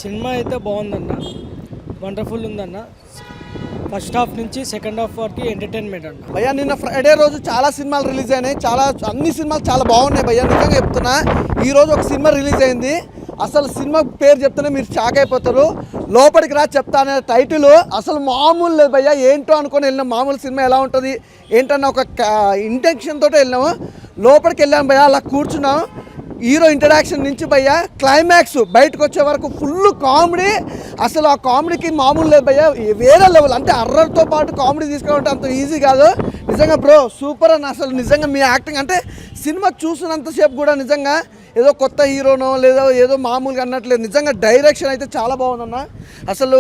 Cinema అయితే బాగుందన్న, wonderful ఉందన్న. ఫస్ట్ హాఫ్ నుంచి సెకండ్ హాఫ్ వరకు ఎంటర్టైన్మెంట్ అన్న. భయ్యా నిన్న ఫ్రైడే రోజు చాలా సినిమాలు రిలీజ్ అయినాయి, అన్ని సినిమాలు చాలా బాగున్నాయి భయ్యా, నిజంగా చెప్తున్నా. ఈరోజు ఒక సినిమా రిలీజ్ అయింది, అసలు సినిమా పేరు చెప్తేనే మీరు షాక్ అయిపోతారు. లోపలికి రా చెప్తా అనే టైటిల్ అసలు మామూలు లేదు భయ్యా. ఏంటో అనుకొని వెళ్ళినాం, మామూలు సినిమా ఎలా ఉంటుంది ఏంటన్న ఒక ఇంటెన్షన్ తోటి వెళ్ళినాము. లోపలికి వెళ్ళాము భయ్యా, అలా కూర్చున్నాం. హీరో ఇంట్రడక్షన్ నుంచి భయ్యా క్లైమాక్స్ బయటకు వచ్చే వరకు ఫుల్ కామెడీ. అసలు ఆ కామెడీకి మామూలు లేదు భయ్యా, వేరే లెవెల్. అంటే అర్రర్తో పాటు కామెడీ తీసుకురావడం అంత ఈజీ కాదు నిజంగా బ్రో. సూపర్ అన్న, అసలు నిజంగా మీ యాక్టింగ్ అంటే సినిమా చూసినంతసేపు కూడా నిజంగా ఏదో కొత్త హీరోనో లేదా ఏదో మామూలుగా అన్నట్లేదు. నిజంగా డైరెక్షన్ అయితే చాలా బాగుందన్న. అసలు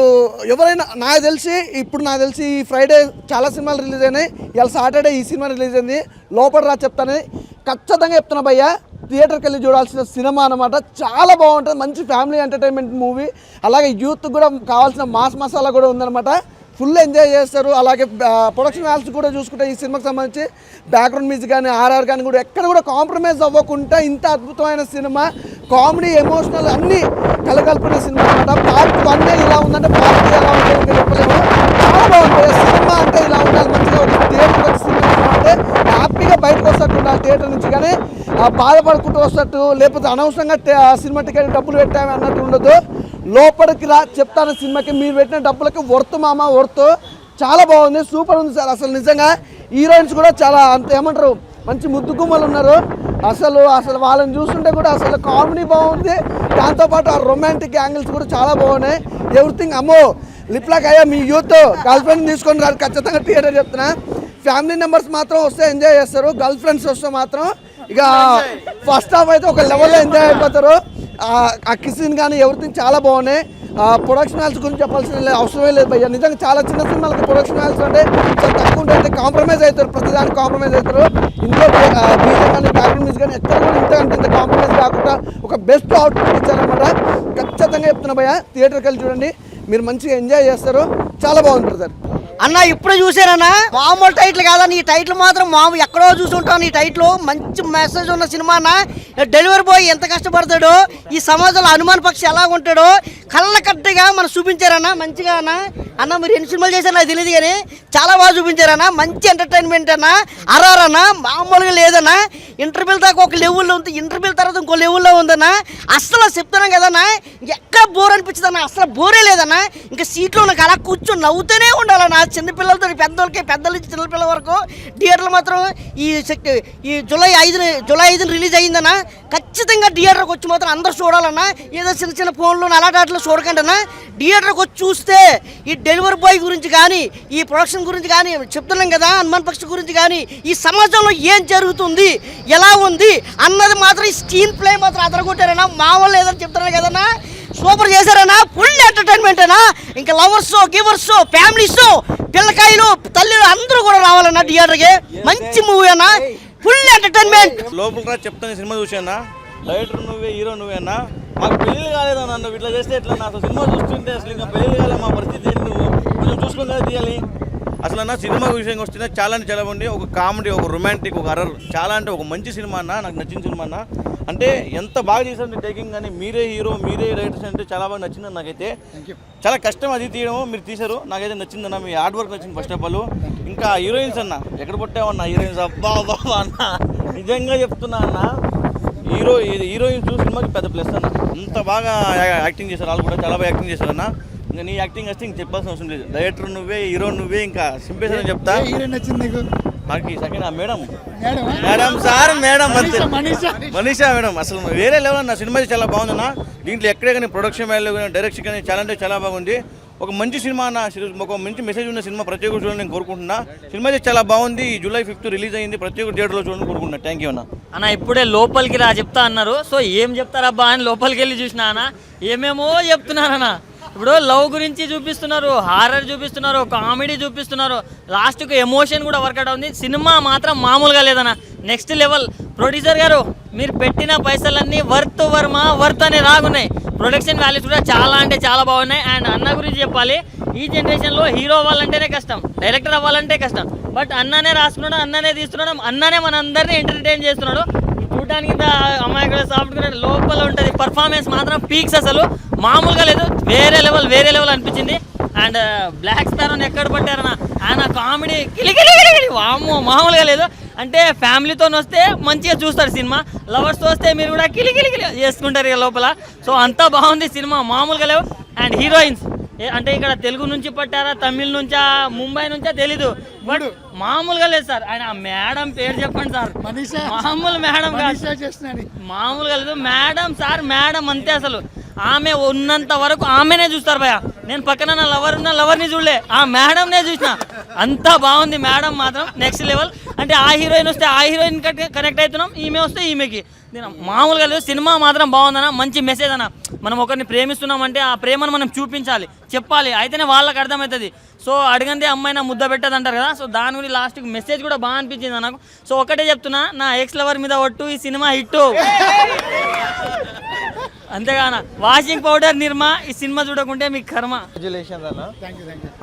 ఎవరైనా నాకు తెలిసి ఈ ఫ్రైడే చాలా సినిమాలు రిలీజ్ అయినాయి, ఇలా సాటర్డే ఈ సినిమా రిలీజ్ అయింది. లోపల రా చెప్తానని ఖచ్చితంగా చెప్తున్నా భయ్యా, థియేటర్కి వెళ్ళి చూడాల్సిన సినిమా అనమాట. చాలా బాగుంటుంది, మంచి ఫ్యామిలీ ఎంటర్టైన్మెంట్ మూవీ. అలాగే యూత్ కూడా కావాల్సిన మాస్ మసాలా కూడా ఉందన్నమాట. ఫుల్ ఎంజాయ్ చేస్తారు. అలాగే ప్రొడక్షన్ వాల్యూస్ కూడా చూసుకుంటే ఈ సినిమాకి సంబంధించి బ్యాక్గ్రౌండ్ మ్యూజిక్ కానీ ఆర్ఆర్ కానీ కూడా ఎక్కడ కూడా కాంప్రమైజ్ అవ్వకుండా ఇంత అద్భుతమైన సినిమా, కామెడీ ఎమోషనల్ అన్నీ కలగలిపిన సినిమా అనమాట. పార్ట్ 1 ఇలా ఉందంటే పార్ట్ 2 ఎలా ఉంటుంది చెప్పలేము. చాలా బాగుంటుంది సినిమా. అంటే ఇలా ఉండాలి, మంచిగా థియేటర్కి వచ్చి సినిమా అంటే హ్యాపీగా బయటకు వస్తట్టు ఉండాలి థియేటర్ నుంచి, కానీ బాధపడుకుంటూ వస్తట్టు లేకపోతే అనవసరంగా సినిమా టికెట్ డబ్బులు పెట్టాము అన్నట్టు ఉండదు. లోపలికి రా చెప్తాను సినిమాకి మీరు పెట్టిన డబ్బులకి వర్త్ మామ, వర్త్. చాలా బాగుంది, సూపర్ ఉంది సార్. అసలు నిజంగా హీరోయిన్స్ కూడా చాలా అంత ఏమంటారు మంచి ముద్దు గుమ్మలు ఉన్నారు. అసలు వాళ్ళని చూస్తుంటే కూడా అసలు కామెడీ బాగుంది, దాంతోపాటు ఆ రొమాంటిక్ యాంగిల్స్ కూడా చాలా బాగున్నాయి. ఎవ్రీథింగ్ అమ్మో లిప్లాక్ అయ్యా. మీ యూత్ గర్ల్ ఫ్రెండ్ తీసుకొని రాదు ఖచ్చితంగా థియేటర్ చెప్తున్నా. ఫ్యామిలీ మెంబర్స్ మాత్రం వస్తే ఎంజాయ్ చేస్తారు, గర్ల్ ఫ్రెండ్స్ వస్తే మాత్రం ఇక ఫస్ట్ హాఫ్ అయితే ఒక లెవెల్లో ఎంజాయ్ అయిపోతారు. ఆ కిస్సింగ్ కానీ ఎవ్రీథింగ్ చాలా బాగున్నాయి. ప్రొడక్షన్ వాల్యూస్ గురించి చెప్పాల్సిన అవసరమే లేదు భయ్యా. నిజంగా చాలా చిన్న సినిమాలకు ప్రొడక్షన్ వాల్యూస్ అంటే చాలా తక్కువ ఉంటుంది, కాంప్రమైజ్ అవుతారు, ప్రతిదానికి కాంప్రమైజ్ అవుతారు. ఇందులో బీజం కానీ బ్యాక్గ్రౌండ్ మ్యూజిక్ కానీ ఎక్కడ కూడా ఇంత కాంప్రమైజ్ కాకుండా ఒక బెస్ట్ అవుట్పుట్ ఇచ్చారనమాట. ఖచ్చితంగా చెప్తున్నా భయ్యా, థియేటర్కి వెళ్ళి చూడండి, మీరు మంచిగా ఎంజాయ్ చేస్తారు. చాలా బాగుంటుంది సార్. అన్న ఇప్పుడే చూసారన్నా, మామూలు టైటిల్ కాదన్న, ఈ టైటిల్ మాత్రం ఎక్కడో చూసుంటాను. ఈ టైటిల్ మంచి మెసేజ్ ఉన్న సినిమా అన్న. డెలివరీ బాయ్ ఎంత కష్టపడతాడో, ఈ సమాజంలో అనుమాన పక్షి ఎలా ఉంటాడో కళ్ళ కట్టగా మనం చూపించారన్న మంచిగా. అన్న మీరు ఎన్ని సినిమాలు చేశారు నాకు తెలియదు, కానీ చాలా బాగా చూపించారన్న. మంచి ఎంటర్టైన్మెంట్ అన్న. అర్ఆర్ అన్న మామూలుగా లేదన్న. ఇంటర్వ్యూల దాకా ఒక లెవెల్లో ఉంది, ఇంటర్వ్యూల తర్వాత ఇంకో లెవెల్లో ఉందన్న. అస్సలు చెప్తున్నాం కదన్నా, ఎక్కడ బోర్ అనిపించదు అన్న, అసలు బోరే లేదన్న. ఇంకా సీట్లో నాకు అలా కూర్చొని నవ్వుతూనే ఉండాలన్న. చిన్నపిల్లలతో పెద్దోళ్ళకి, పెద్దల నుంచి చిన్నపిల్లల వరకు. థియేటర్లు మాత్రం ఈ జూలై 5 రిలీజ్ అయ్యిందన్న. ఖచ్చితంగా థియేటర్కి వచ్చి మాత్రం అందరూ చూడాలన్నా. ఏదో చిన్న ఫోన్లో అలాంటి చూడకండి అన్న. థియేటర్కి వచ్చి చూస్తే ఈ డెలివరీ బాయ్ గురించి కానీ, ఈ ప్రొడక్షన్ గురించి కానీ చెప్తున్నాం కదా, హనుమాన్ పక్షి గురించి కానీ, ఈ సమాజంలో ఏం జరుగుతుంది, ఎలా ఉంది అన్నది మాత్రం ఈ స్క్రీన్ ప్లే మాత్రం అదరగొట్టారన్నా. మామూలు లేదని చెప్తున్నాను కదన్నా, సూపర్ చేశారన్నా. ఫుల్ ఎంటర్టైన్మెంట్ అన్నా. ఇంకా లవర్స్, గివర్స్, ఫ్యామిలీస్, పిల్లకాయలు, తల్లిలు అందరూ కూడా రావాలన్నా థియేటర్కి. మంచి మూవీ అన్నా, ఫుల్ ఎంటర్టైన్మెంట్. లోపల చెప్తాను సినిమా చూసానా, డైరెక్టర్ నువ్వే, హీరో నువ్వేనా. మాకు పెళ్ళిళ్ళు కాలేదన్నా, నువ్వు ఇట్లా చేస్తే ఎట్లా? అసలు సినిమా చూస్తుంటే అసలు ఇంకా పెళ్ళిళ్ళు కాలే, మా పరిస్థితి ఏంటి? నువ్వు కొంచెం చూసుకొని కదా తీయాలి. అసలు అన్న సినిమా విషయంకి వస్తే చాలా అంటే చాలా బాగుంది. ఒక కామెడీ, ఒక రొమాంటిక్, ఒక హర్రర్, చాలా అంటే ఒక మంచి సినిమా అన్న. నాకు నచ్చిన సినిమా అన్న. అంటే ఎంత బాగా చేశారు టేకింగ్ కానీ, మీరే హీరో, మీరే డైరెక్టర్స్ అంటే చాలా బాగా నచ్చింది నాకైతే. చాలా కష్టం అది తీయడం, మీరు తీశారు, నాకైతే నచ్చిందన్న. మీ హార్డ్ వర్క్ నచ్చింది ఫస్ట్ ఆఫ్ ఆల్. ఇంకా హీరోయిన్స్ అన్న, ఎక్కడ పుట్టామన్నా హీరోయిన్స్, అబ్బా బాబా అన్న, నిజంగా చెప్తున్నా అన్న. హీరోయిన్స్ సినిమాకి పెద్ద ప్లస్ అన్న. అంత బాగా యాక్టింగ్ చేశారు, వాళ్ళు కూడా చాలా బాగా యాక్టింగ్ చేశారు అన్న. ఇంకా నీ యాక్టింగ్ వస్తే ఇంక చెప్పాల్సిన అవసరం లేదు. డైరెక్టర్ నువ్వే, హీరో నువ్వే, ఇంకా సింపేషన్ అని చెప్తా. నాకు సెకండ్ మేడం సార్, మేడం అంతే, మనీషా మేడం. అసలు వేరే లెవెల్ అన్న. సినిమా చాలా బాగుందన్న. దీంట్లో ఎక్కడే కానీ ప్రొడక్షన్ వాల్యూ కానీ, డైరెక్షన్ కానీ చాలా అంటే చాలా బాగుంది. ఒక మంచి సినిమా అన్న, ఒక మంచి మెసేజ్ ఉన్న సినిమా ప్రతి ఒక్కరు చూడాలని నేను కోరుకుంటున్నా. సినిమా అయితే చాలా బాగుంది. ఈ జూలై 5 రిలీజ్ అయింది, ప్రతి ఒక్కరు థియేటర్లో చూడాలని కోరుకుంటున్నా. థ్యాంక్ యూ అన్న. ఇప్పుడే లోపలికి రా చెప్తా అన్నారు. సో ఏం చెప్తారబ్బా అని లోపలికి వెళ్ళి చూసినా అన్న, ఏమేమో చెప్తున్నారన్న. ఇప్పుడు లవ్ గురించి చూపిస్తున్నారు, హారర్ చూపిస్తున్నారు, కామెడీ చూపిస్తున్నారు, లాస్ట్కి ఎమోషన్ కూడా వర్కౌట్ అవుతుంది. సినిమా మాత్రం మామూలుగా లేదన్న, నెక్స్ట్ లెవెల్. ప్రొడ్యూసర్ గారు మీరు పెట్టిన పైసలన్నీ వర్త్ అనే రాగున్నాయి. ప్రొడక్షన్ వాల్యూస్ కూడా చాలా అంటే చాలా బాగున్నాయి. అండ్ అన్న గురించి చెప్పాలి, ఈ జనరేషన్లో హీరో అవ్వాలంటేనే కష్టం, డైరెక్టర్ అవ్వాలంటే కష్టం. బట్ అన్ననే రాస్తున్నాడు, అన్ననే తీస్తున్నాడు, అన్ననే మన అందరినీ ఎంటర్టైన్ చేస్తున్నాడు. చూడడానికి అమాయకుడు సాఫ్ట్వేర్ లోపల ఉంటుంది. పర్ఫార్మెన్స్ మాత్రం పీక్స్. అసలు మామూలుగా లేదు, వేరే లెవెల్ అనిపించింది. అండ్ బ్లాక్ స్పారోని ఎక్కడ పట్టారన్న, ఆయన కామెడీ కిలికిలి వామ్మో మామూలుగా లేదు. అంటే ఫ్యామిలీతో వస్తే మంచిగా చూస్తారు సినిమా, లవర్స్తో వస్తే మీరు కూడా కిలికిలి చేసుకుంటారు ఇక లోపల. సో అంతా బాగుంది సినిమా, మామూలుగా లేవు. అండ్ హీరోయిన్స్ అంటే ఇక్కడ తెలుగు నుంచి పట్టారా, తమిళ్ నుంచా, ముంబై నుంచా తెలీదు, బట్ మామూలుగా లేదు సార్. ఆయన మేడం పేరు చెప్పండి సార్, మామూలు మేడం కాదు, మామూలుగా లేదు మేడం సార్, మేడం అంతే. అసలు ఆమె ఉన్నంత వరకు ఆమెనే చూస్తారు భయ. నేను పక్కన నా లవర్ని చూడలే, ఆ మేడంనే చూసిన. అంతా బాగుంది మేడం మాత్రం నెక్స్ట్ లెవెల్. అంటే ఆ హీరోయిన్ వస్తే ఆ హీరోయిన్ కనెక్ట్ అవుతున్నాం, ఈమె వస్తే ఈమెకి. మామూలుగా లేదు, సినిమా మాత్రం బాగుందన్న, మంచి మెసేజ్ అన్న. మనం ఒకరిని ప్రేమిస్తున్నామంటే ఆ ప్రేమను మనం చూపించాలి, చెప్పాలి, అయితేనే వాళ్ళకి అర్థమవుతుంది. సో అడగండి అమ్మాయినా ముద్ద పెట్టదు అంటారు కదా, సో దాని గురించి లాస్ట్కి మెసేజ్ కూడా బాగా అనిపించింది నాకు. సో ఒకటే చెప్తున్నా, నా ఎక్స్ లవర్ మీద ఒట్టు, ఈ సినిమా హిట్. అంతేగాన వాషింగ్ పౌడర్ నిర్మా, ఈ సినిమా చూడకుంటే మీకు కర్మ. కంగ్రాచులేషన్స్ అన్న.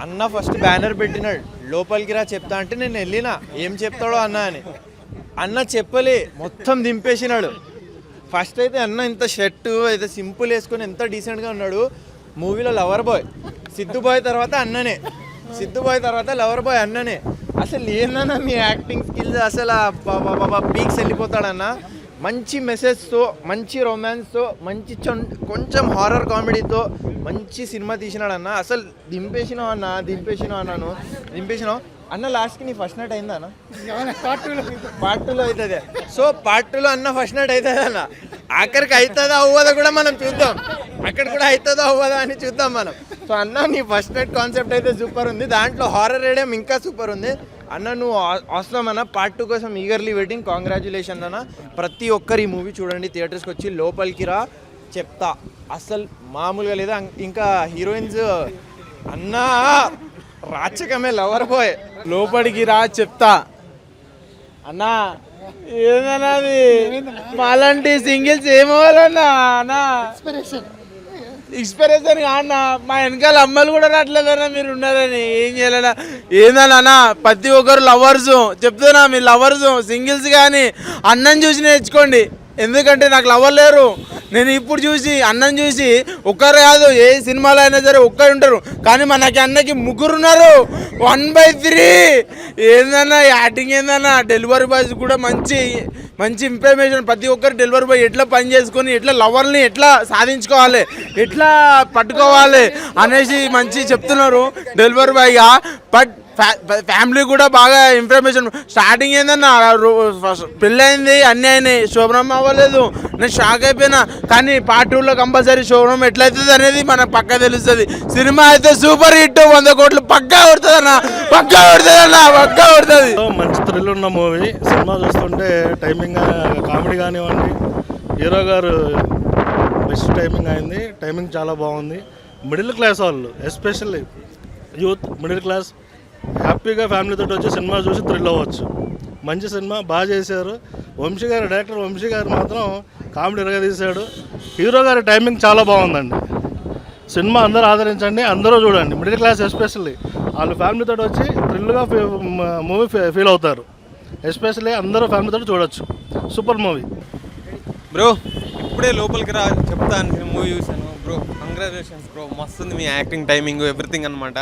అన్న ఫస్ట్ బ్యానర్ పెట్టినాడు, లోపలికి రా చెప్తా అంటే నేను వెళ్ళినా ఏం చెప్తాడో అన్న అని. అన్న చెప్పలే, మొత్తం దింపేసినాడు. ఫస్ట్ అయితే అన్న ఇంత షర్ట్ అయితే సింపుల్ వేసుకొని ఎంత డీసెంట్గా ఉన్నాడు. మూవీలో లవర్ బాయ్, సిద్ధు బాయ్ తర్వాత అన్ననే, సిద్ధు బాయ్ తర్వాత లవర్ బాయ్ అన్ననే. అసలు ఏందన్నా మీ యాక్టింగ్ స్కిల్స్, అసలు పీక్స్ వెళ్ళిపోతాడన్న. మంచి మెసేజ్తో, మంచి రొమాన్స్తో, మంచి కొంచెం హారర్ కామెడీతో మంచి సినిమా తీసినాడు అన్న. అసలు దింపేసినావు అన్నాను. అన్న లాస్ట్కి నీ ఫస్ట్ నైట్ అయిందా అన్న? పార్ట్ 2లో అవుతుంది. సో పార్ట్ 2లో అన్న ఫస్ట్ నైట్ అవుతుంది అన్న. ఆఖరికి అవుతుందా అవ్వదా కూడా మనం చూద్దాం, అక్కడ కూడా అవుతుందా అవ్వదా అని చూద్దాం మనం. సో అన్న నీ ఫస్ట్ నైట్ కాన్సెప్ట్ అయితే సూపర్ ఉంది, దాంట్లో హారర్ రేడియం ఇంకా సూపర్ ఉంది అన్న. నువ్వు అవసరం అన్న, పార్ట్ 2 కోసం ఈగర్లీ వెయిటింగ్. కాంగ్రాచులేషన్ అన్న. ప్రతి ఒక్కరు ఈ మూవీ చూడండి, థియేటర్స్కి వచ్చి లోపలికి రా చెప్తా, అసలు మామూలుగా లేదా. ఇంకా హీరోయిన్స్ అన్న రాచకమే, లవర్ బాయ్, లోపలికి రా చెప్తా అన్నా. ఏదన్నా అది మాలాంటి సింగిల్స్ ఏమవ్వాలన్నా అన్నా, ఇన్స్పిరేషన్ కాదన్నా. మా వెనకాల అమ్మాయిలు కూడా రావట్లేదన్నా, మీరు ఉన్నారని ఏం చేయాలన్నా. ఏందన్నా ప్రతి ఒక్కరు లవర్స్ చెప్తున్నా, మీరు లవర్స్ సింగిల్స్ కానీ అన్నం చూసి నేర్చుకోండి. ఎందుకంటే నాకు లవర్ లేరు, నేను ఇప్పుడు చూసి అన్నం చూసి ఒక్కరు కాదు, ఏ సినిమాలో అయినా సరే ఒక్కరు ఉంటారు, కానీ మనకి అన్నకి ముగ్గురు ఉన్నారు, 1/3. ఏందన్నా యాక్టింగ్ ఏందన్నా. డెలివరీ బాయ్స్ కూడా మంచి ఇన్ఫర్మేషన్. ప్రతి ఒక్కరు డెలివరీ బాయ్ ఎట్లా పని చేసుకొని, ఎట్లా లవర్ని ఎట్లా సాధించుకోవాలి, ఎట్లా పట్టుకోవాలి అనేసి మంచి చెప్తున్నారు డెలివరీ బాయ్గా. బట్ ఫ్యామిలీ కూడా బాగా ఇన్ఫర్మేషన్. స్టార్టింగ్ ఏందన్నా పెళ్ళయింది, అన్నీ అయినాయి, శోభనం అవ్వలేదు, నేను షాక్ అయిపోయినా. కానీ పార్ట్ 2లో కంపల్సరీ శోభనం ఎట్లయితుంది అనేది మనకు పక్కా తెలుస్తుంది. సినిమా అయితే సూపర్ హిట్, 100 కోట్లు పక్కా కొడుతుంది. మంచి థ్రిల్ ఉన్న మూవీ. సినిమా చూస్తుంటే టైమింగ్ కామెడీ కానివ్వండి, హీరో గారు బెస్ట్ టైమింగ్ అయింది. టైమింగ్ చాలా బాగుంది. మిడిల్ క్లాస్ వాళ్ళు, ఎస్పెషల్లీ యూత్, మిడిల్ క్లాస్ హ్యాపీగా ఫ్యామిలీతో వచ్చి సినిమా చూసి థ్రిల్ అవ్వచ్చు. మంచి సినిమా, బాగా చేశారు. డైరెక్టర్ వంశీ గారు మాత్రం కామెడీ ఎరగదీశాడు. హీరో గారి టైమింగ్ చాలా బాగుందండి. సినిమా అందరూ ఆదరించండి, అందరూ చూడండి. మిడిల్ క్లాస్ ఎస్పెషల్లీ వాళ్ళు ఫ్యామిలీతో వచ్చి థ్రిల్గా మూవీ ఫీల్ అవుతారు. ఎస్పెషల్లీ అందరూ ఫ్యామిలీతో చూడొచ్చు. Super movie bro. ఇప్పుడే లోపలికి రా చెప్తాను, మూవీ చూశాను బ్రో. కంగ్రాచులేషన్స్ బ్రో, మస్తు ఉంది మీ యాక్టింగ్, టైమింగ్, ఎవ్రీథింగ్ అనమాట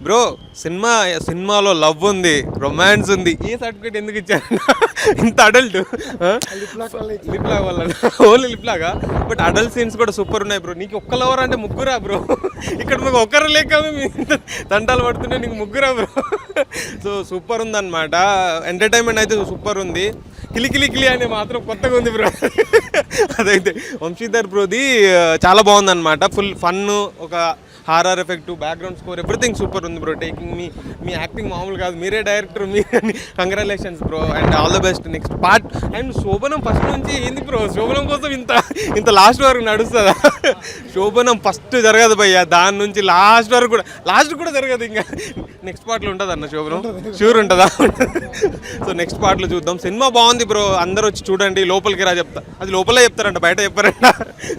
బ్రో. సినిమాలో లవ్ ఉంది, రొమాన్స్ ఉంది. ఏ సర్టిఫికేట్ ఎందుకు ఇచ్చారు ఇంత అడల్ట్? లిప్ లాగ్ వల్ల, ఓన్లీ లిప్ లాగా. బట్ అడల్ట్ సీన్స్ కూడా సూపర్ ఉన్నాయి బ్రో. నీకు ఒక్క లవర్ అంటే ముగ్గురా బ్రో? ఇక్కడ మీకు ఒక్కరు లేక తంటాలు పడుతుంటే నీకు ముగ్గురా బ్రో? సో సూపర్ ఉందన్నమాట. ఎంటర్టైన్మెంట్ అయితే సూపర్ ఉంది. కిలికిలి అని మాత్రం కొత్తగా ఉంది బ్రో. అదైతే వంశీధర్ బ్రోది చాలా బాగుందన్నమాట. ఫుల్ ఫన్, ఒక horror effect, background score, everything super ఉంది బ్రో. టేకింగ్ మీ యాక్టింగ్ మామూలు కాదు. మీరే director, congratulations bro and all the best next part. And శోభనం ఫస్ట్ నుంచి ఏంది బ్రో? శోభనం కోసం ఇంత లాస్ట్ వరకు నడుస్తుందా? శోభనం ఫస్ట్ జరగదు భయ్య, దాని నుంచి లాస్ట్ కూడా జరగదు. ఇంకా నెక్స్ట్ పార్ట్లో ఉంటుంది అన్న శోభనం, షూర్ ఉంటుందా? సో నెక్స్ట్ పార్ట్లో చూద్దాం. సినిమా బాగుంది బ్రో, అందరూ వచ్చి చూడండి. లోపలికి రా చెప్తా, అది లోపలే చెప్తారంట, బయట చెప్పారంట.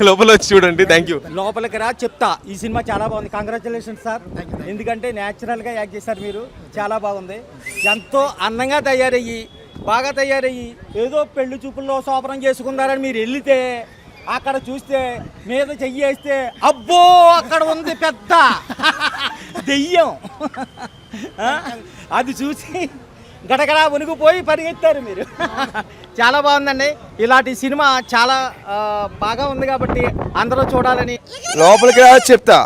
లోపల వచ్చి చూడండి. Thank you. లోపలికి రా చెప్తా, ఈ సినిమా చాలా బాగుంది. కంగ్రాచులేషన్స్ సార్, ఎందుకంటే న్యాచురల్గా యాక్ట్ చేశారు మీరు, చాలా బాగుంది. ఎంతో అందంగా తయారయ్యి, బాగా తయారయ్యి, ఏదో పెళ్లి చూపుల్లో శోభనం చేసుకున్నారని మీరు వెళ్తే అక్కడ చూస్తే మీద చెయ్యి వేస్తే అబ్బో అక్కడ ఉంది పెద్ద దెయ్యం. అది చూసి గడగడా వణిగిపోయి పరిగెత్తారు మీరు. చాలా బాగుందండి. ఇలాంటి సినిమా చాలా బాగా ఉంది కాబట్టి అందరూ చూడాలని. లోపలికి రా చెప్తా,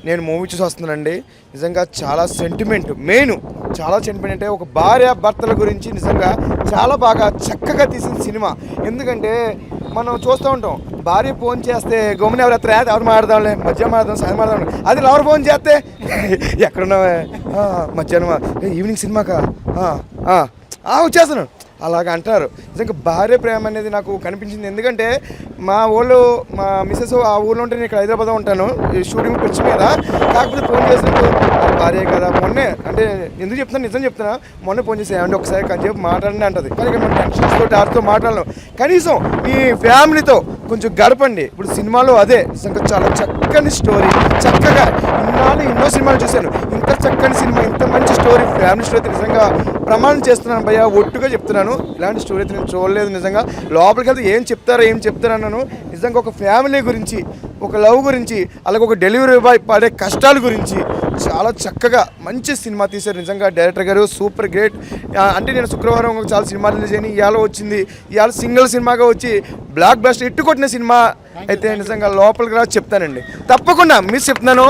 నేను మూవీ చూసి వస్తున్నానండి. నిజంగా చాలా సెంటిమెంట్, మెయిన్ చాలా సెంటిమెంట్ అంటే ఒక భార్య భర్తల గురించి నిజంగా చాలా బాగా చక్కగా తీసిన సినిమా. ఎందుకంటే మనం చూస్తూ ఉంటాం, భార్య ఫోన్ చేస్తే గమ్మున ఎవరు ఎత్తారు, ఎవరు మాట్లాడదాంలే, మధ్యాహ్నం మాట్లాడదాం, సాయం మాట్లాడదాం. అది లవర్ ఫోన్ చేస్తే ఎక్కడున్నావే, మధ్యాహ్నం ఈవినింగ్ సినిమాకా వచ్చేస్తాను అలాగ అంటారు. నిజంగా భార్య ప్రేమ అనేది నాకు కనిపించింది. ఎందుకంటే మా మిస్సెస్ ఆ ఊళ్ళో ఉంటే నేను ఇక్కడ హైదరాబాద్లో ఉంటాను, ఈ షూటింగ్ పిచ్చి మీద. కాకపోతే ఫోన్ చేసినప్పుడు భార్య కదా, మొన్నే అంటే ఎందుకు చెప్తాను, నిజం చెప్తున్నా, మొన్న ఫోన్ చేసి ఏమంటే ఒకసారి కొంచెం మాట్లాడండి అంటది. కానీ ఇక్కడ మనం టెన్షన్స్ తోటి ఆడితో మాట్లాడలేం. కనీసం మీ ఫ్యామిలీతో కొంచెం గడపండి. ఇప్పుడు సినిమాలో అదే నిజంగా చాలా చక్కని స్టోరీ, చక్కగా ఎన్నో సినిమాలు చూశాను, ఇంత చక్కని సినిమా, ఇంత మంచి స్టోరీ, ఫ్యామిలీ స్టోరీ అయితే నిజంగా ప్రమాణం చేస్తున్నాను భయ్య, ఒట్టుగా చెప్తున్నాను. ఇలాంటి స్టోరీ అయితే నేను చూడలేదు. నిజంగా లోపలికి వెళ్తే ఏం చెప్తారన్నాను. నిజంగా ఒక ఫ్యామిలీ గురించి, ఒక లవ్ గురించి, అలాగే ఒక డెలివరీ బాయ్ పడే కష్టాల గురించి చాలా చక్కగా మంచి సినిమా తీశారు. నిజంగా డైరెక్టర్ గారు సూపర్ గ్రేట్. అంటే నేను శుక్రవారం చాలా సినిమాలు రిలీజ్ అయినాయి, ఇవాళ వచ్చింది, ఇవాళ సింగిల్ సినిమాగా వచ్చి బ్లాక్ బస్టర్ ఇట్టు కొట్టిన సినిమా అయితే నిజంగా లోపలికి రా చెప్తానండి. తప్పకుండా మీరు చెప్తున్నాను,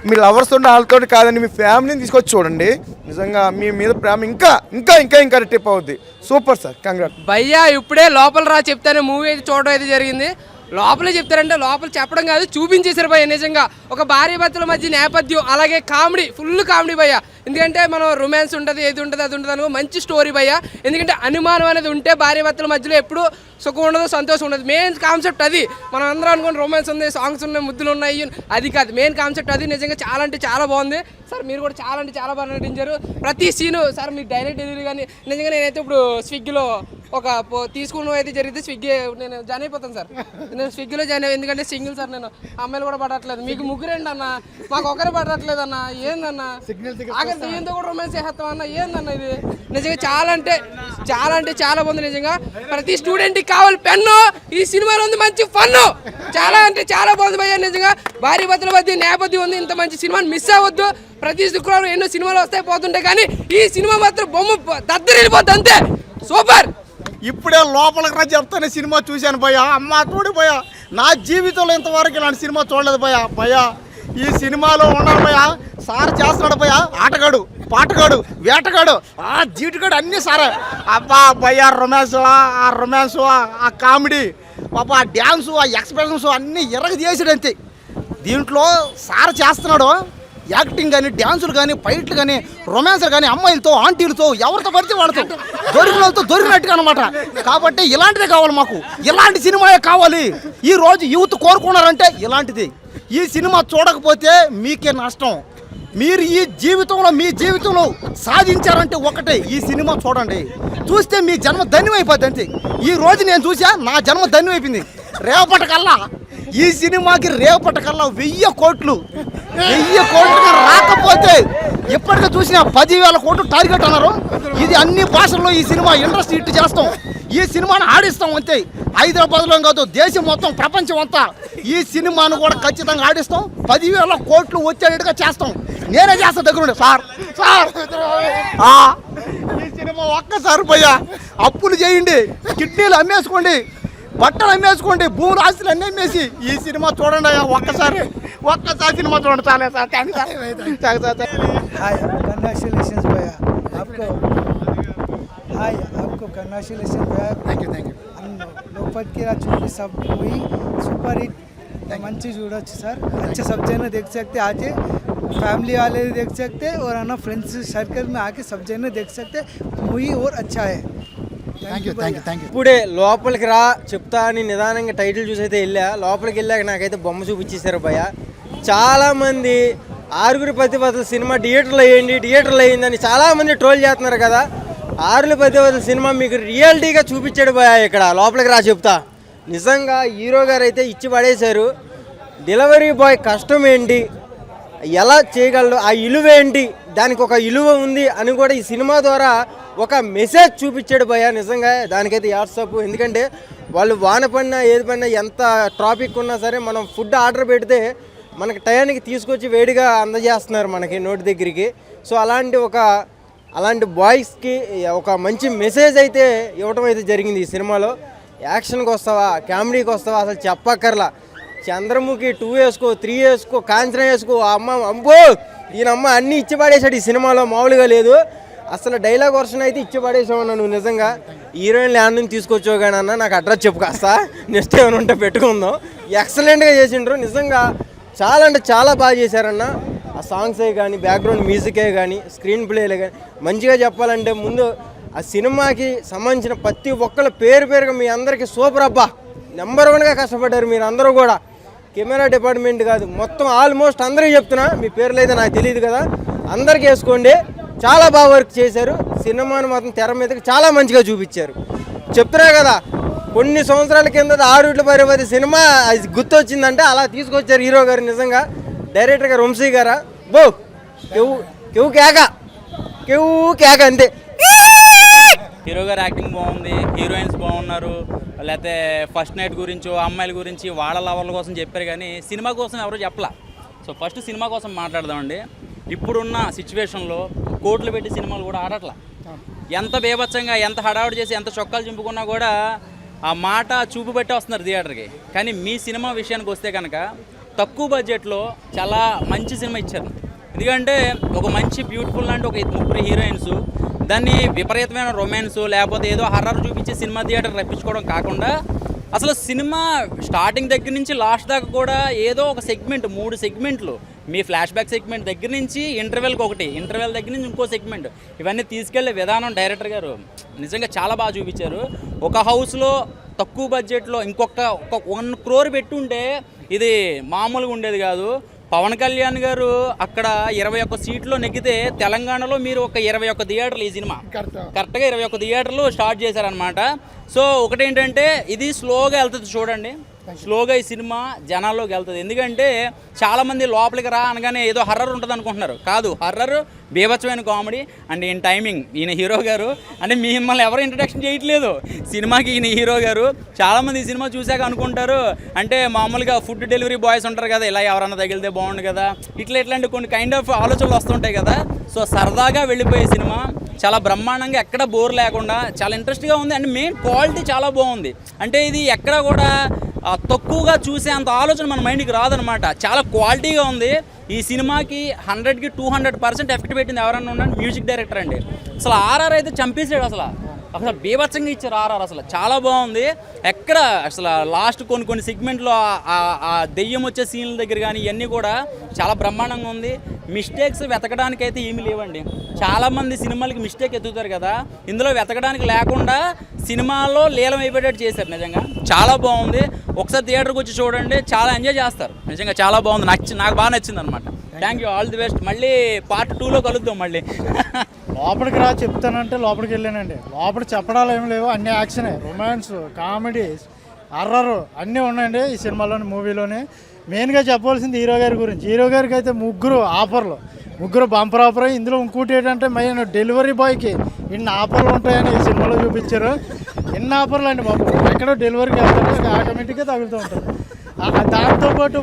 మీ లవర్స్ ఉంటే వాళ్ళతో కాదండి, మీ ఫ్యామిలీని తీసుకొచ్చి చూడండి. నిజంగా మీ మీద ప్రేమ ఇంకా ఇంకా ఇంకా ఇంకా రిటైప్ అవుద్ది. Super sir, congrats. భయ్యా ఇప్పుడే లోపల రా చెప్తాను మూవీ అయితే చూడడం అయితే జరిగింది. లోపలే చెప్తారంటే లోపల చెప్పడం కాదు, చూపించేశారు భయ్య. నిజంగా ఒక భార్య భర్తల మధ్య నేపథ్యం, అలాగే కామెడీ, ఫుల్ కామెడీ భయ్య. ఎందుకంటే మనం రొమాన్స్ ఉంటుంది, ఏది ఉంటుంది అది ఉంటుంది అనుకో, మంచి స్టోరీ భయ్య. ఎందుకంటే అనుమానం అనేది ఉంటే భార్య భర్తల మధ్యలో ఎప్పుడు సుఖం ఉండదు, సంతోషం ఉండదు. మెయిన్ కాన్సెప్ట్ అది. మనం అందరం అనుకోండి రొమాన్స్ ఉంది, సాంగ్స్ ఉన్నాయి, ముద్దులు ఉన్నాయి, అది కాదు మెయిన్ కాన్సెప్ట్ అది. నిజంగా చాలా అంటే చాలా బాగుంది సార్. మీరు కూడా చాలా అంటే చాలా బాగా నటించారు. ప్రతి సీను సార్ మీ డైరెక్ట్ డెలివరీ కానీ నిజంగా నేనైతే ఇప్పుడు స్విగ్గీలో ఒక తీసుకున్న అయితే జరిగితే స్విగ్గీ నేను జాయిన్ అయిపోతాను సార్. నేను స్విగ్గీలో జాయిన్ అయ్యి, ఎందుకంటే సింగిల్ సార్, నేను అమ్మాయిలు కూడా పడట్లేదు, మీకు ముగ్గురేంటి అన్న, మాకు ఒకరే పడట్లేదు అన్న, ఏందన్న దీంతో కూడా రొమాన్స్ చేస్తాం అన్న, ఏందన్న ఇది. నిజంగా చాలా అంటే చాలా బాగుంది. నిజంగా ప్రతి స్టూడెంట్కి కావాలి పెన్ను, ఈ సినిమాలో ఉంది మంచి ఫన్ను, చాలా అంటే చాలా బాగుంది భయ్య. నిజంగా భార్య భర్తల మధ్య నేపథ్యం ఉంది, ఇంత మంచి సినిమాని మిస్ అవ్వద్దు. ప్రతి శుక్రవారం ఎన్నో సినిమాలు వస్తాయి పోతుంటాయి, కానీ ఈ సినిమా మాత్రం బొమ్మ దద్దరిల్లిపోద్ది అంతే. సూపర్. ఇప్పుడే లోపలికి రా చెప్తానే సినిమా చూశాను భయ్య. అమ్మ తోడి భయ్య, నా జీవితంలో ఇంతవరకు ఇలాంటి సినిమా చూడలేదు భయ్య. ఈ సినిమాలో ఉన్నాడు భయ్య, సార్ చేస్తున్నాడు భయ్య, ఆటగాడు, పాటగాడు, వేటగాడు, జీటుగాడు అన్నీ సారే. అబ్బా భయ్య, రొమాన్స్, ఆ కామెడీ, పాప ఆ డ్యాన్సు, ఆ ఎక్స్ప్రెషన్స్ అన్నీ ఎర్రగ చేసాడు అంతే. దీంట్లో సార్ చేస్తున్నాడు యాక్టింగ్ కానీ, డ్యాన్సులు కానీ, ఫైట్లు కానీ, రొమాన్స్లు కానీ, అమ్మాయిలతో, ఆంటీలతో, ఎవరితో పడితే వాళ్ళతో, దొరికిన వాళ్ళతో దొరికినట్టుగా అనమాట. కాబట్టి ఇలాంటిదే కావాలి మాకు, ఇలాంటి సినిమాయే కావాలి. ఈ రోజు యూత్ కోరుకున్నారంటే ఇలాంటిది. ఈ సినిమా చూడకపోతే మీకే నష్టం. మీరు ఈ జీవితంలో మీ జీవితంలో సాధించారంటే ఒకటే, ఈ సినిమా చూడండి. చూస్తే మీ జన్మ ధన్యమైపోద్ది అంతే. ఈ రోజు నేను చూసా, నా జన్మ ధన్యమైపోయింది. రేపటికల్లా ఈ సినిమాకి 1000 కోట్లు రాకపోతే ఎప్పటికీ చూసినా 10,000 కోట్లు టార్గెట్ అన్నారు. ఇది అన్ని భాషల్లో ఈ సినిమా ఇండస్ట్రీ హిట్ చేస్తాం, ఈ సినిమాను ఆడిస్తాం అంతే. హైదరాబాద్లో కాదు, దేశం మొత్తం, ప్రపంచం అంతా ఈ సినిమాను కూడా ఖచ్చితంగా ఆడిస్తాం. 10,000 కోట్లు వచ్చేటట్టుగా చేస్తాం. నేనే చేస్తా దగ్గరుండి సార్. ఈ సినిమా ఒక్కసారి పోయా అప్పులు చేయండి, కిడ్నీలు అమ్మేసుకోండి, బట్టలు అమ్మేసుకోండి, భూములు ఆస్తులు అన్నీ అమ్మేసి ఈ సినిమా చూడండి అయ్యా. ఒక్కసారి సినిమా చూడండి. చాలా సార్, థ్యాంక్ हाय कंग्रेचुलेशंस भैया आपको, हाय आपको कंग्रेचुलेशंस भैया. Thank you. लोकपत की सब हुई सुपर हिट, मंची చూడొచ్చు సార్. अच्छे सब जने देख सकते, आके फैमिली वाले भी देख सकते और है ना फ्रेंड्स सर्कल में आके सब जने देख सकते. मूवी और अच्छा है. Thank you. ఇప్పుడే లోపలికి రా చెప్తా అని నిదానంగా టైటిల్ చూసి అయితే వెళ్ళా. లోపలికి వెళ్ళాక నాకైతే బొమ్మ చూపించేశారు భయ్య. చాలామంది 6 పతిపతుల సినిమా థియేటర్లో అయ్యిందని చాలామంది ట్రోల్ చేస్తున్నారు కదా. 6 పతిపతుల సినిమా మీకు రియాలిటీగా చూపించాడు భయ్య ఇక్కడ. లోపలికి రా చెప్తా. నిజంగా హీరో గారు అయితే ఇచ్చి పడేశారు. డెలివరీ బాయ్ కష్టం ఏంటి, ఎలా చేయగలరు, ఆ ఇలువ ఏంటి, దానికి ఒక ఇలువ ఉంది అని కూడా ఈ సినిమా ద్వారా ఒక మెసేజ్ చూపించాడు భయ్య. నిజంగా దానికైతే వాట్సాప్. ఎందుకంటే వాళ్ళు వాన పడినా ఏది పడినా ఎంత ట్రాఫిక్ ఉన్నా సరే మనం ఫుడ్ ఆర్డర్ పెడితే మనకి టయానికి తీసుకొచ్చి వేడిగా అందజేస్తున్నారు మనకి నోటి దగ్గరికి. సో అలాంటి బాయ్స్కి ఒక మంచి మెసేజ్ అయితే ఇవ్వటం అయితే జరిగింది ఈ సినిమాలో. యాక్షన్కి వస్తావా, కామెడీకి వస్తావా, అసలు చెప్పక్కర్లా. చంద్రముఖి 2 వేసుకో, 3 వేసుకో, కాంచన వేసుకో, అమ్మో ఈయనమ్మ అన్నీ ఇచ్చి పడేశాడు ఈ సినిమాలో, మామూలుగా లేదు. అసలు డైలాగ్ వర్షన్ అయితే ఇచ్చి పడేసామన్నా నువ్వు నిజంగా. హీరోయిన్ ల్యాండ్ నుంచి తీసుకొచ్చావు కానీ అన్న నాకు అడ్రస్ చెప్పు కాస్త, నెక్స్ట్ ఏమైనా ఉంటే పెట్టుకుందాం. ఎక్సలెంట్గా చేసిండ్రు నిజంగా, చాలా అంటే చాలా బాగా చేశారన్న. ఆ సాంగ్సే కానీ, బ్యాక్గ్రౌండ్ మ్యూజికే కానీ, స్క్రీన్ ప్లేలే కానీ, మంచిగా చెప్పాలంటే ముందు ఆ సినిమాకి సంబంధించిన ప్రతి ఒక్కళ్ళ పేరుగా మీ అందరికీ సూపర్ అబ్బా. నెంబర్ 1గా కష్టపడ్డారు మీరు అందరూ కూడా. కెమెరా డిపార్ట్మెంట్ కాదు, మొత్తం ఆల్మోస్ట్ అందరికీ చెప్తున్నా, మీ పేర్లు అయితే నాకు తెలియదు కదా, అందరికీ వేసుకోండి. చాలా బాగా వర్క్ చేశారు. సినిమాను మాత్రం తెర మీదకి చాలా మంచిగా చూపించారు. చెప్తున్నా కదా, కొన్ని సంవత్సరాల కింద 6 పరిపతి సినిమా అది గుర్తొచ్చిందంటే అలా తీసుకొచ్చారు హీరో గారు. నిజంగా డైరెక్టర్ గారు వంశీ గారా బో కేవ్ కేక అంతే. హీరో గారు యాక్టింగ్ బాగుంది, హీరోయిన్స్ బాగున్నారు. లేకపోతే ఫస్ట్ నైట్ గురించి, అమ్మాయిల గురించి, వాళ్ళ లవర్ల కోసం చెప్పారు కానీ సినిమా కోసం ఎవరు చెప్పలా. సో ఫస్ట్ సినిమా కోసం మాట్లాడదామండి. ఇప్పుడున్న సిచ్యువేషన్లో కోట్లు పెట్టి సినిమాలు కూడా ఆడట్లా. ఎంత బేభత్సంగా, ఎంత హడావుడి చేసి, ఎంత చొక్కాలు చింపుకున్నా కూడా ఆ మాట చూపు బట్టి వస్తున్నారు థియేటర్కి. కానీ మీ సినిమా విషయానికి వస్తే కనుక తక్కువ బడ్జెట్లో చాలా మంచి సినిమా ఇచ్చారు. ఎందుకంటే ఒక మంచి బ్యూటిఫుల్ లాంటి ఒక 3 హీరోయిన్స్, దాన్ని విపరీతమైన రొమాన్స్ లేకపోతే ఏదో హర్రర్ చూపించి సినిమా థియేటర్ రప్పించుకోవడం కాకుండా అసలు సినిమా స్టార్టింగ్ దగ్గర నుంచి లాస్ట్ దాకా కూడా ఏదో ఒక సెగ్మెంట్, 3 సెగ్మెంట్లు, మీ ఫ్లాష్ బ్యాక్ సెగ్మెంట్ దగ్గర నుంచి ఇంటర్వెల్కి ఒకటి, ఇంటర్వెల్ దగ్గర నుంచి ఇంకో సెగ్మెంట్, ఇవన్నీ తీసుకెళ్లే విధానం డైరెక్టర్ గారు నిజంగా చాలా బాగా చూపించారు. ఒక హౌస్లో తక్కువ బడ్జెట్లో ఇంకొక 1 crore పెట్టుంటే ఇది మామూలుగా ఉండేది కాదు. పవన్ కళ్యాణ్ గారు అక్కడ 21 సీట్లో నెగ్గితే తెలంగాణలో మీరు ఒక 21 థియేటర్లు, ఈ సినిమా కరెక్ట్గా 21 థియేటర్లు స్టార్ట్ చేశారనమాట. సో ఒకటేంటంటే ఇది స్లోగా వెళ్తుంది చూడండి, స్లోగా ఈ సినిమా జనాల్లోకి వెళ్తుంది. ఎందుకంటే చాలామంది లోపలికి రా అనగానే ఏదో హర్రర్ ఉంటుంది అనుకుంటున్నారు. కాదు, హర్రర్ బీభత్సమైన కామెడీ అండ్ ఈయన టైమింగ్, ఈయన హీరో గారు అంటే మిమ్మల్ని ఎవరు ఇంట్రడక్షన్ చేయట్లేదు సినిమాకి. ఈయన హీరో గారు చాలామంది ఈ సినిమా చూశాక అనుకుంటారు అంటే మామూలుగా ఫుడ్ డెలివరీ బాయ్స్ ఉంటారు కదా, ఇలా ఎవరన్నా తగిలితే బాగుండు కదా, ఇట్లాంటి కొన్ని కైండ్ ఆఫ్ ఆలోచనలు వస్తుంటాయి కదా. సో సరదాగా వెళ్ళిపోయే సినిమా, చాలా బ్రహ్మాండంగా, ఎక్కడ బోర్ లేకుండా చాలా ఇంట్రెస్ట్గా ఉంది. అండ్ మెయిన్ క్వాలిటీ చాలా బాగుంది. అంటే ఇది ఎక్కడ కూడా తక్కువగా చూసే అంత ఆలోచన మన మైండ్కి రాదనమాట. చాలా క్వాలిటీగా ఉంది. ఈ సినిమాకి 100కి 200% ఎఫెక్ట్ పెట్టింది ఎవరన్నా ఉన్నాడు మ్యూజిక్ డైరెక్టర్ అండి. అసలు ఆర్ఆర్ అయితే చంపేసాడు. అసలు బీభత్సంగా ఇచ్చారు ఆర్ఆర్. అసలు చాలా బాగుంది. ఎక్కడ అసలు లాస్ట్ కొన్ని సెగ్మెంట్లో ఆ దెయ్యం వచ్చే సీన్ల దగ్గర కానీ ఇవన్నీ కూడా చాలా బ్రహ్మాండంగా ఉంది. మిస్టేక్స్ వెతకడానికి అయితే ఏమీ లేవండి. చాలామంది సినిమాలకి మిస్టేక్ ఎత్తుతారు కదా, ఇందులో వెతకడానికి లేకుండా సినిమాలో లీలం అయిపోయేటట్టు చేశారు. నిజంగా చాలా బాగుంది. ఒకసారి థియేటర్కి వచ్చి చూడండి, చాలా ఎంజాయ్ చేస్తారు. నిజంగా చాలా బాగుంది, నాకు బాగా నచ్చింది అనమాట. Thank you, all the best. మళ్ళీ పార్ట్ 2లో కలుద్దాం మళ్ళీ. లోపలికి రా చెప్తానంటే లోపలికి వెళ్ళానండి. లోపల చెప్పడాలు ఏమి లేవు, అన్ని యాక్షనే, రొమాన్స్, కామెడీ, హర్రర్ అన్నీ ఉన్నాయండి ఈ సినిమాలోని, మూవీలోని. మెయిన్గా చెప్పవలసింది హీరో గారి గురించి. హీరో గారికి అయితే 3 ఆఫర్లు, 3 బంపర్ ఆఫర్. ఇందులో ఇంకోటి ఏంటంటే మెయిన్ డెలివరీ బాయ్కి ఇన్ని ఆఫర్లు ఉంటాయని ఈ సినిమాలో చూపించారు. ఎన్ని ఆఫర్లు అండి బాబు, ఎక్కడో డెలివరీకి వెళ్తారు, ఆటోమేటిక్గా తగులుతూ ఉంటారు. దాంతోపాటు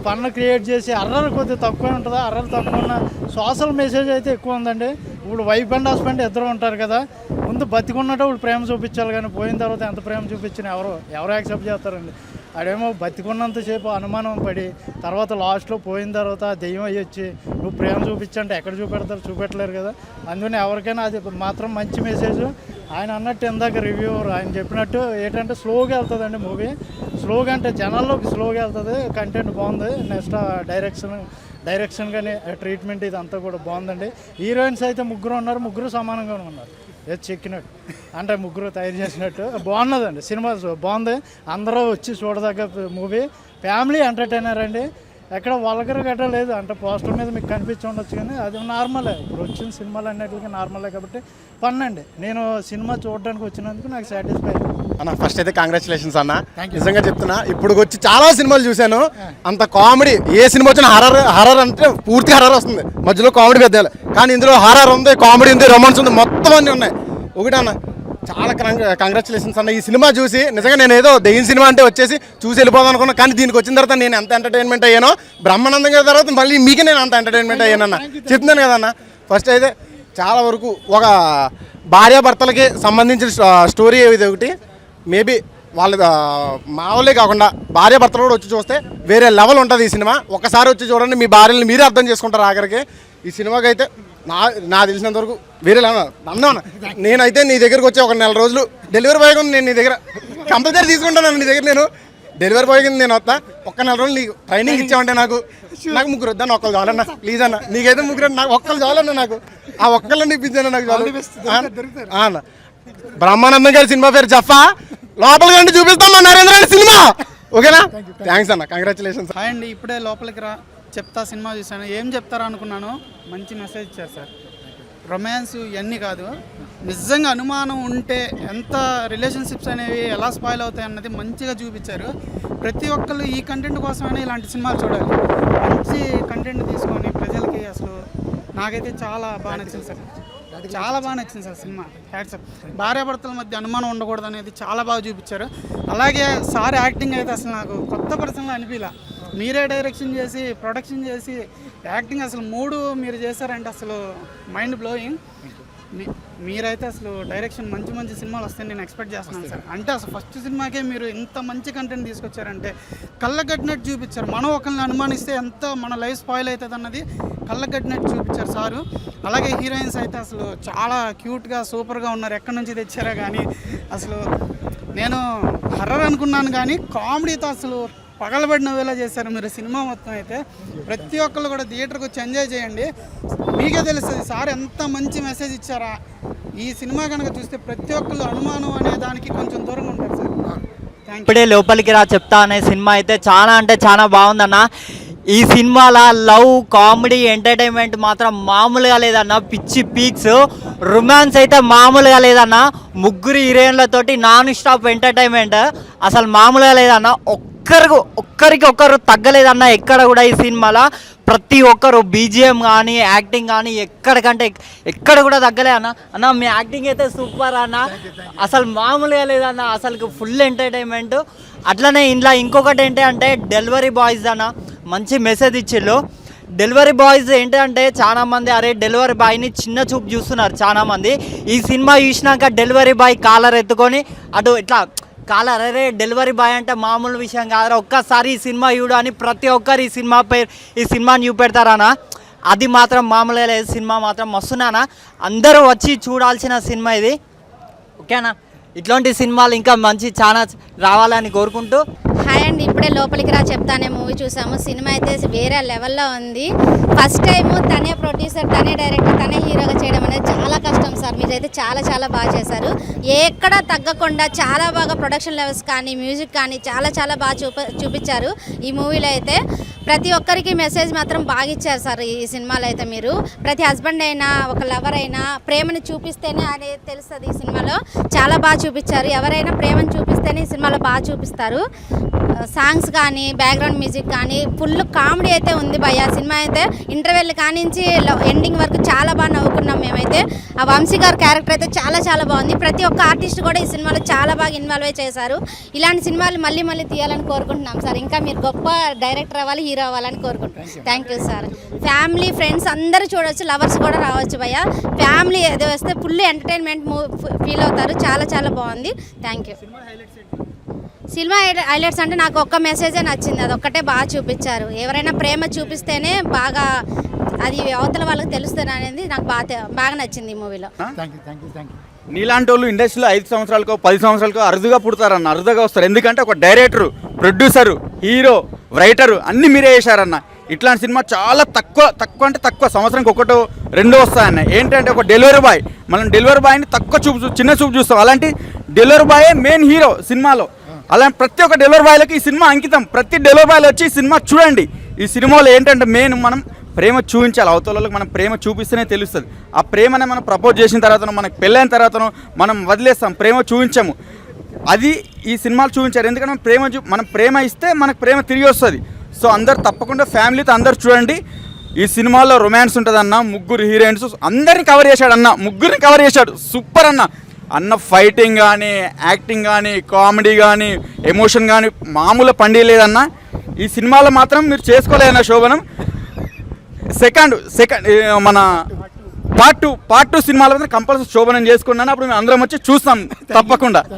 పన్ను క్రియేట్ చేసి హర్రర్ కొద్దిగా తక్కువ ఉంటుందా, హర్రర్ తక్కువ ఉన్న సోషల్ మెసేజ్ అయితే ఎక్కువ ఉందండి. ఇప్పుడు వైఫ్ అండ్ హస్బెండ్ ఇద్దరు ఉంటారు కదా, ముందు బతికున్నట్టు ఇప్పుడు ప్రేమ చూపించాలి, కానీ పోయిన తర్వాత ఎంత ప్రేమ చూపించినా ఎవరు యాక్సెప్ట్ చేస్తారండి. ఆడేమో బతికున్నంతసేపు అనుమానం పడి తర్వాత లాస్ట్లో పోయిన తర్వాత దెయ్యం అయ్యి వచ్చి నువ్వు ప్రేమ చూపించంటే ఎక్కడ చూపెట్టలేరు కదా. అందుకని ఎవరికైనా అది మాత్రం మంచి మెసేజ్. ఆయన అన్నట్టు ఇందాక రివ్యూవర్ ఆయన చెప్పినట్టు ఏంటంటే స్లోగా వెళ్తుందండి మూవీ. స్లోగా అంటే జనాల్లోకి స్లోగా వెళ్తుంది. కంటెంట్ బాగుంది. నెక్స్ట్ డైరెక్షన్ కానీ ట్రీట్మెంట్ ఇదంతా కూడా బాగుందండి. హీరోయిన్స్ అయితే 3 ఉన్నారు, 3 సమానంగా ఉన్నారు. ఏది చెక్కినట్టు అంటే 3 తయారు చేసినట్టు బాగున్నదండి. సినిమా బాగుంది, అందరూ వచ్చి చూడదగ్గ మూవీ. ఫ్యామిలీ ఎంటర్టైనర్ అండి, ఎక్కడ వల్గర్ గట్రా లేదు. అంటే పోస్టర్ మీద మీకు కనిపించి ఉండొచ్చు కానీ అది నార్మలే. ఇప్పుడు వచ్చిన సినిమాలు అన్నిటికీ నార్మలే కాబట్టి ఫన్ అండి. నేను సినిమా చూడడానికి వచ్చినందుకు నాకు సాటిస్ఫై అన్న. ఫస్ట్ అయితే కంగ్రాచులేషన్స్ అన్న, నిజంగా చెప్తున్నా. ఇప్పుడు వచ్చి చాలా సినిమాలు చూశాను, అంత కామెడీ ఏ సినిమా వచ్చినా హర్రర్ అంటే పూర్తి హర్రర్ వస్తుంది, మధ్యలో కామెడీ పెద్దాలి. కానీ ఇందులో హర్రర్ ఉంది, కామెడీ ఉంది, రొమాన్స్ ఉంది, మొత్తం అన్నీ ఉన్నాయి. ఒకటన్న చాలా కంగ్రాచులేషన్స్ అన్న. ఈ సినిమా చూసి నిజంగా నేను ఏదో దెయ్యం సినిమా అంటే వచ్చేసి చూసి వెళ్ళిపోదాం అనుకున్నా, కానీ దీనికి వచ్చిన తర్వాత నేను ఎంత ఎంటర్టైన్మెంట్ అయ్యానో, బ్రహ్మానందం గారి తర్వాత మళ్ళీ మీకే నేను అంత ఎంటర్టైన్మెంట్ అయ్యానన్న. చెప్తున్నాను కదన్న, ఫస్ట్ అయితే చాలా వరకు ఒక భార్యాభర్తలకి సంబంధించిన స్టోరీ ఇది ఒకటి. మేబీ వాళ్ళ మా వాళ్ళే కాకుండా భార్యాభర్తలు కూడా వచ్చి చూస్తే వేరే లెవెల్ ఉంటుంది ఈ సినిమా. ఒక్కసారి వచ్చి చూడండి, మీ భార్యలను మీరే అర్థం చేసుకుంటారు ఆఖరికి. ఈ సినిమాకి అయితే నా తెలిసినంత వరకు వేరే అన్నా నేనైతే నీ దగ్గరకు వచ్చి ఒక 4 రోజులు డెలివరీ బాయ్ కింద నేను నీ దగ్గర కంపల్సరీ తీసుకుంటాను. నీ దగ్గర నేను డెలివరీ బాయ్ కింద నేను వస్తా. ఒక్క 4 రోజులు నీకు ట్రైనింగ్ ఇచ్చామంటే నాకు 3 వద్దాను, ఒక్కరు చాలన్నా ప్లీజ్ అన్న. నీకైతే 3 నాకు ఒక్కరు చాలన్నా, నాకు ఆ ఒక్కళ్ళని ఇప్పించాను నాకు చాలు అన్న. బ్రహ్మానందం గారి సినిమా పేరు జఫా, లోపలికి రండి చూపిస్తాం మా నరేంద్ర రెడ్డి సినిమా. ఓకేనా? థ్యాంక్స్ అన్న, కంగ్రాచులేషన్స్. హాయ్ అండి, ఇప్పుడే లోపలికి చెప్తా సినిమా చూశాను. ఏం చెప్తారా అనుకున్నాను, మంచి మెసేజ్ ఇచ్చారు సార్. రొమాన్స్ ఇవన్నీ కాదు, నిజంగా అనుమానం ఉంటే ఎంత రిలేషన్షిప్స్ అనేవి ఎలా స్పాయిల్ అవుతాయి అన్నది మంచిగా చూపించారు. ప్రతి ఒక్కళ్ళు ఈ కంటెంట్ కోసమైనా ఇలాంటి సినిమాలు చూడాలి. మంచి కంటెంట్ తీసుకొని ప్రజలకి అసలు నాకైతే చాలా బాగా నచ్చింది సార్. చాలా బాగా నచ్చింది సార్ సినిమా. హ్యాట్సప్. భార్యాభర్తల మధ్య అనుమానం ఉండకూడదు అనేది చాలా బాగా చూపించారు. అలాగే సార్ యాక్టింగ్ అయితే అసలు నాకు కొత్త పర్సన్గా అనిపించలే. మీరే డైరెక్షన్ చేసి ప్రొడక్షన్ చేసి యాక్టింగ్ అసలు 3 మీరు చేశారంటే అసలు మైండ్ బ్లోయింగ్. మీరైతే అసలు డైరెక్షన్ మంచి సినిమాలు వస్తాయని నేను ఎక్స్పెక్ట్ చేస్తున్నాను సార్. అంటే అసలు ఫస్ట్ సినిమాకే మీరు ఇంత మంచి కంటెంట్ తీసుకొచ్చారంటే కళ్ళగట్టినట్టు చూపించారు. మనం ఒకరిని అనుమానిస్తే ఎంత మన లైఫ్ స్పాయిల్ అవుతుంది అన్నది కళ్ళగట్టినట్టు చూపించారు సారు. అలాగే హీరోయిన్స్ అయితే అసలు చాలా క్యూట్గా సూపర్గా ఉన్నారు. ఎక్కడి నుంచి తెచ్చారో కానీ అసలు నేను హర్రర్ అనుకున్నాను, కానీ కామెడీతో అసలు పగలబడినవేలా చేశారు మీరు సినిమా మొత్తం. అయితే ప్రతి ఒక్కళ్ళు కూడా థియేటర్కి వచ్చి ఎంజాయ్ చేయండి, మీకే తెలుస్తుంది సార్ ఎంత మంచి మెసేజ్ ఇచ్చారా. ఈ సినిమా కనుక చూస్తే ప్రతి ఒక్కళ్ళు అనుమానం అనే దానికి కొంచెం దూరంగా ఉంటారు సార్. ఇప్పుడే లోపలికి చెప్తా అనే సినిమా అయితే చాలా అంటే చాలా బాగుందన్న. ఈ సినిమాలో లవ్, కామెడీ, ఎంటర్టైన్మెంట్ మాత్రం మామూలుగా లేదన్న. పిచ్చి పీక్స్, రొమాన్స్ అయితే మామూలుగా లేదన్న. 3 హీరోయిన్లతోటి నాన్ స్టాప్ ఎంటర్టైన్మెంట్ అసలు మామూలుగా లేదన్న. ఒక్కరికి తగ్గలేదన్న ఎక్కడ కూడా. ఈ సినిమాలో ప్రతి ఒక్కరు బీజిఎం కానీ యాక్టింగ్ కానీ ఎక్కడ కూడా తగ్గలే అన్న. మీ యాక్టింగ్ అయితే సూపర్ అన్న, అసలు మామూలుగా లేదన్న. అసలు ఫుల్ ఎంటర్టైన్మెంట్. అట్లనే ఇంట్లో ఇంకొకటి ఏంటంటే డెలివరీ బాయ్స్ అన్న మంచి మెసేజ్ ఇచ్చిళ్ళు. డెలివరీ బాయ్స్ ఏంటంటే చాలామంది అరే డెలివరీ బాయ్ని చిన్న చూపు చూస్తున్నారు చాలామంది. ఈ సినిమా చూసినాక డెలివరీ బాయ్ కాలర్ ఎత్తుకొని అటు ఇట్లా కాలర్, అరే డెలివరీ బాయ్ అంటే మామూలు విషయం కాదు, ఒక్కసారి ఈ సినిమా చూడు అని ప్రతి ఒక్కరు ఈ సినిమాని చూపెడతారనా. అది మాత్రం మామూలుగా లేదు. సినిమా మాత్రం మస్తున్నానా, అందరూ వచ్చి చూడాల్సిన సినిమా ఇది. ఓకేనా? ఇట్లాంటి సినిమాలు ఇంకా మంచి చాలా రావాలని కోరుకుంటూ. హాయ్ అండి, ఇప్పుడే లోపలికి చెప్తానే మూవీ చూసాము. సినిమా అయితే వేరే లెవెల్లో ఉంది. ఫస్ట్ టైము తనే ప్రొడ్యూసర్, తనే డైరెక్టర్, తనే హీరోగా చేయడం అనేది చాలా కష్టం సార్. మీరైతే చాలా బాగా చేశారు. ఎక్కడ తగ్గకుండా చాలా బాగా ప్రొడక్షన్ లెవెల్స్ కానీ మ్యూజిక్ కానీ చాలా బాగా చూపించారు ఈ మూవీలో. అయితే ప్రతి ఒక్కరికి మెసేజ్ మాత్రం బాగా ఇచ్చారు సార్ ఈ సినిమాలో. అయితే మీరు ప్రతి హస్బెండ్ అయినా ఒక లవర్ అయినా ప్రేమని చూపిస్తేనే అనేది తెలుస్తుంది. ఈ సినిమాలో చాలా బాగా చూపించారు. ఎవరైనా ప్రేమను చూపిస్తేనే ఈ సినిమాలో బాగా చూపిస్తారు. సాంగ్స్ కానీ బ్యాక్గ్రౌండ్ మ్యూజిక్ కానీ ఫుల్ కామెడీ అయితే ఉంది భయ్య. సినిమా అయితే ఇంటర్వెల్ కానించి ఎండింగ్ వరకు చాలా బాగా నవ్వుకున్నాం మేమైతే. ఆ వంశీ గారి క్యారెక్టర్ అయితే చాలా బాగుంది. ప్రతి ఒక్క ఆర్టిస్ట్ కూడా ఈ సినిమాలో చాలా బాగా ఇన్వాల్వ్ చేశారు. ఇలాంటి సినిమాలు మళ్ళీ తీయాలని కోరుకుంటున్నాం సార్. ఇంకా మీరు గొప్ప డైరెక్టర్ అవ్వాలి, హీరో అవ్వాలని కోరుకుంటున్నాం. Thank you sir. Family friends అందరూ చూడవచ్చు, లవర్స్ కూడా రావచ్చు భయ్య. ఫ్యామిలీ ఏదో వస్తే ఫుల్ ఎంటర్టైన్మెంట్ ఫీల్ అవుతారు. చాలా బాగుంది. Thank you. సినిమా హైలైట్స్ అంటే నాకు ఒక్క మెసేజే నచ్చింది, అది ఒక్కటే బాగా చూపించారు. ఎవరైనా ప్రేమ చూపిస్తేనే బాగా అది అవతల వాళ్ళకి తెలుస్తుంది అనేది నాకు బాగా నచ్చింది ఈ మూవీలో. నీలాంటి వాళ్ళు ఇండస్ట్రీలో 5 సంవత్సరాలకో 10 సంవత్సరాలకో అరుదుగా పుడతారన్న, అరుదుగా వస్తారు. ఎందుకంటే ఒక డైరెక్టరు, ప్రొడ్యూసరు, హీరో, రైటరు అన్నీ మీరే చేశారన్న. ఇట్లాంటి సినిమా చాలా తక్కువ సంవత్సరానికి 1-2 వస్తాయన్న. ఏంటంటే ఒక డెలివరీ బాయ్, మనం డెలివరీ బాయ్ని చిన్న చూపు చూస్తాం. అలాంటి డెలివరీ బాయే మెయిన్ హీరో సినిమాలో. అలా ప్రతి ఒక్క డెలివరీ బాయ్లకి ఈ సినిమా అంకితం. ప్రతి డెలివరీ బాయ్లు వచ్చి ఈ సినిమా చూడండి. ఈ సినిమాలో ఏంటంటే మెయిన్ మనం ప్రేమ చూపించాలి. అవతలకి మనం ప్రేమ చూపిస్తేనే తెలుస్తుంది. ఆ ప్రేమనే మనం ప్రపోజ్ చేసిన తర్వాతనో మనకు పెళ్ళైన తర్వాతనో మనం వదిలేస్తాం, ప్రేమ చూపించాము. అది ఈ సినిమాలు చూపించారు. ఎందుకంటే మనం ప్రేమ ఇస్తే మనకు ప్రేమ తిరిగి వస్తుంది. సో అందరు తప్పకుండా ఫ్యామిలీతో అందరు చూడండి. ఈ సినిమాలో రొమాన్స్ ఉంటుంది అన్న. 3 హీరోయిన్స్ అందరిని కవర్ చేశాడు అన్న. 3 కవర్ చేశాడు. సూపర్ అన్న. అన్న ఫైటింగ్ కానీ, యాక్టింగ్ కానీ, కామెడీ కానీ, ఎమోషన్ కానీ మామూలు పండి లేదన్న. ఈ సినిమాలో మాత్రం మీరు చేసుకోలేదన్న శోభనం. సెకండ్ మన పార్ట్ టూ సినిమాలో మాత్రం కంపల్సరీ శోభనం చేసుకున్నాను. అప్పుడు మేము అందరం వచ్చి చూస్తాం తప్పకుండా.